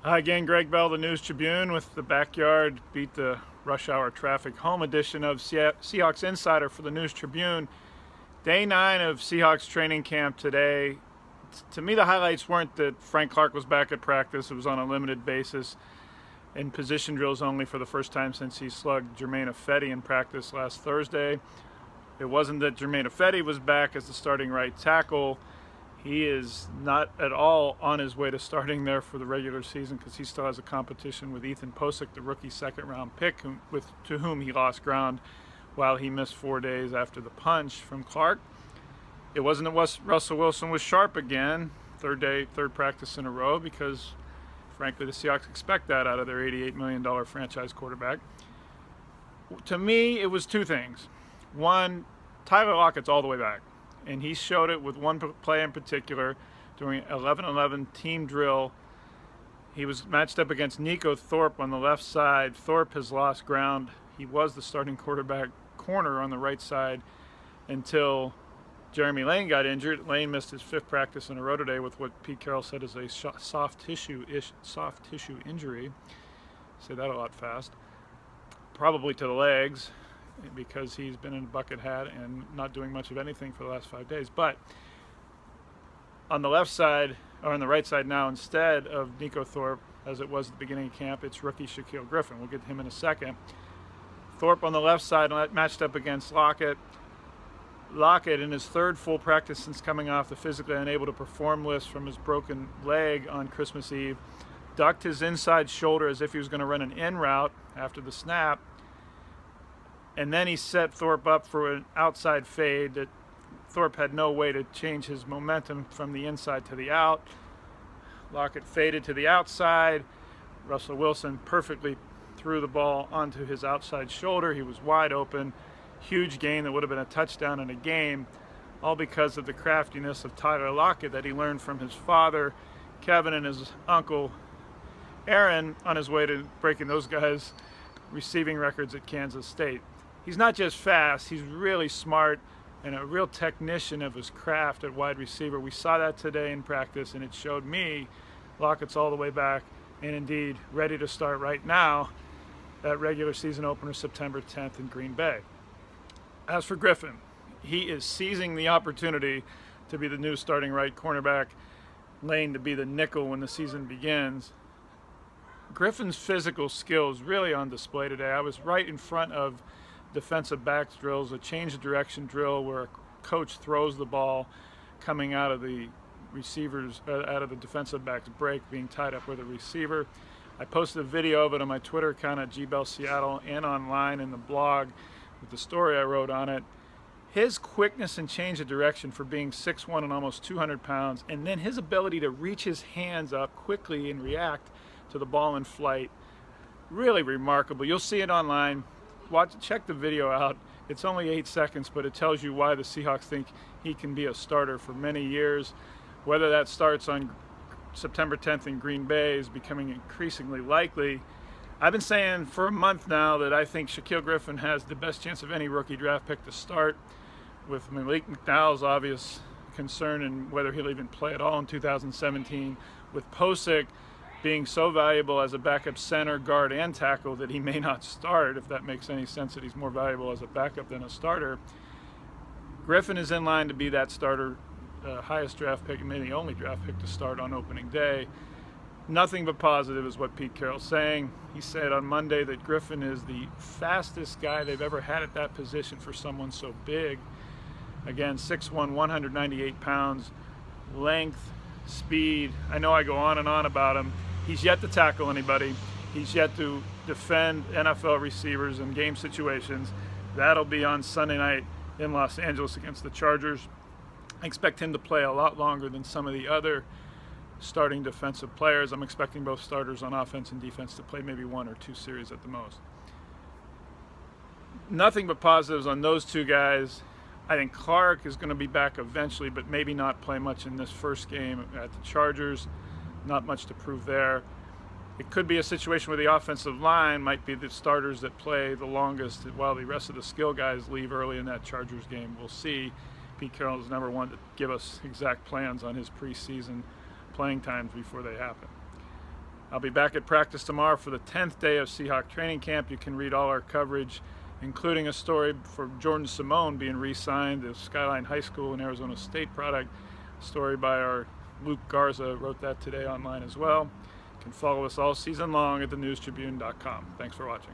Hi again, Gregg Bell, the News Tribune, with the Backyard Beat the Rush Hour Traffic home edition of Seahawks Insider for the News Tribune. Day 9 of Seahawks training camp today. To me, the highlights weren't that Frank Clark was back at practice. It was on a limited basis in position drills only for the first time since he slugged Germain Ifedi in practice last Thursday. It wasn't that Germain Ifedi was back as the starting right tackle. He is not at all on his way to starting there for the regular season because he still has a competition with Ethan Posick, the rookie second-round pick, to whom he lost ground while he missed 4 days after the punch from Clark. It wasn't that Russell Wilson was sharp again, third practice in a row, because frankly the Seahawks expect that out of their $88 million franchise quarterback. To me, it was two things. One, Tyler Lockett's all the way back. And he showed it with one play in particular during 11-11 team drill. He was matched up against Nico Thorpe on the left side. Thorpe has lost ground. He was the starting quarterback corner on the right side until Jeremy Lane got injured. Lane missed his 5th practice in a row today with what Pete Carroll said is a soft tissue injury. Say that a lot fast. Probably to the legs, because he's been in a bucket hat and not doing much of anything for the last 5 days. But on the left side, or on the right side now, instead of Nico Thorpe, as it was at the beginning of camp, it's rookie Shaquille Griffin. We'll get to him in a second. Thorpe on the left side matched up against Lockett. Lockett, in his 3rd full practice since coming off the physically unable to perform list from his broken leg on Christmas Eve, ducked his inside shoulder as if he was going to run an in route after the snap. And then he set Thorpe up for an outside fade that Thorpe had no way to change his momentum from the inside to the out. Lockett faded to the outside. Russell Wilson perfectly threw the ball onto his outside shoulder. He was wide open. Huge gain that would have been a touchdown in a game, all because of the craftiness of Tyler Lockett that he learned from his father, Kevin, and his uncle, Aaron, on his way to breaking those guys' receiving records at Kansas State. He's not just fast, he's really smart and a real technician of his craft at wide receiver. We saw that today in practice, and it showed me Lockett's all the way back and indeed ready to start right now at regular season opener September 10th in Green Bay. As for Griffin, he is seizing the opportunity to be the new starting right cornerback, Lane to be the nickel when the season begins. Griffin's physical skills really on display today. I was right in front of defensive backs drills, a change of direction drill where a coach throws the ball coming out of the out of the defensive back's break, being tied up with a receiver. I posted a video of it on my Twitter account at GBellSeattle and online in the blog with the story I wrote on it. His quickness and change of direction for being 6'1" and almost 200 pounds, and then his ability to reach his hands up quickly and react to the ball in flight, really remarkable. You'll see it online. Check the video out. It's only 8 seconds, but it tells you why the Seahawks think he can be a starter for many years. Whether that starts on September 10th in Green Bay is becoming increasingly likely. I've been saying for a month now that I think Shaquille Griffin has the best chance of any rookie draft pick to start, with Malik McDowell's obvious concern in whether he'll even play at all in 2017, with Posick being so valuable as a backup center, guard, and tackle that he may not start, if that makes any sense, that he's more valuable as a backup than a starter. Griffin is in line to be that starter, highest draft pick, and maybe the only draft pick to start on opening day. Nothing but positive is what Pete Carroll's saying. He said on Monday that Griffin is the fastest guy they've ever had at that position for someone so big. Again, 6'1", 198 pounds, length, speed. I know I go on and on about him. He's yet to tackle anybody. He's yet to defend NFL receivers in game situations. That'll be on Sunday night in Los Angeles against the Chargers. I expect him to play a lot longer than some of the other starting defensive players. I'm expecting both starters on offense and defense to play maybe 1 or 2 series at the most. Nothing but positives on those two guys. I think Clark is going to be back eventually, but maybe not play much in this first game at the Chargers. Not much to prove there. It could be a situation where the offensive line might be the starters that play the longest while the rest of the skill guys leave early in that Chargers game. We'll see. Pete Carroll is never one to give us exact plans on his preseason playing times before they happen. I'll be back at practice tomorrow for the 10th day of Seahawks training camp. You can read all our coverage, including a story for Jordan Simone being re-signed, the Skyline High School and Arizona State product. A story by our Luke Garza wrote that today online as well. You can follow us all season long at thenewstribune.com. Thanks for watching.